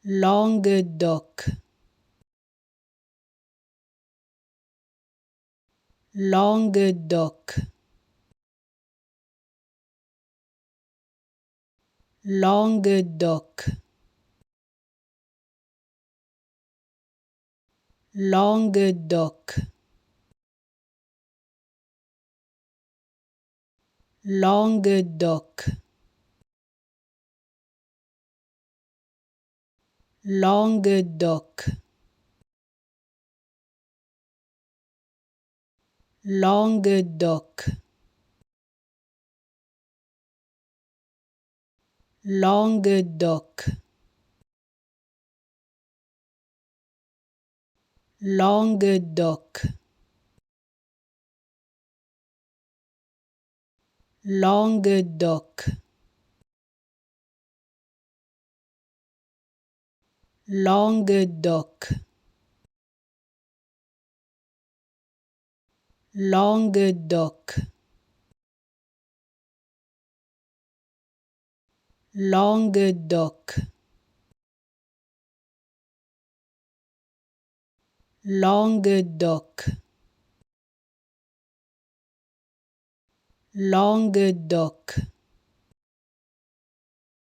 Languedoc, Languedoc, Languedoc, Languedoc, Languedoc, Languedoc, Languedoc, Languedoc, Languedoc, Languedoc, Languedoc, Languedoc, Languedoc, Languedoc, Languedoc,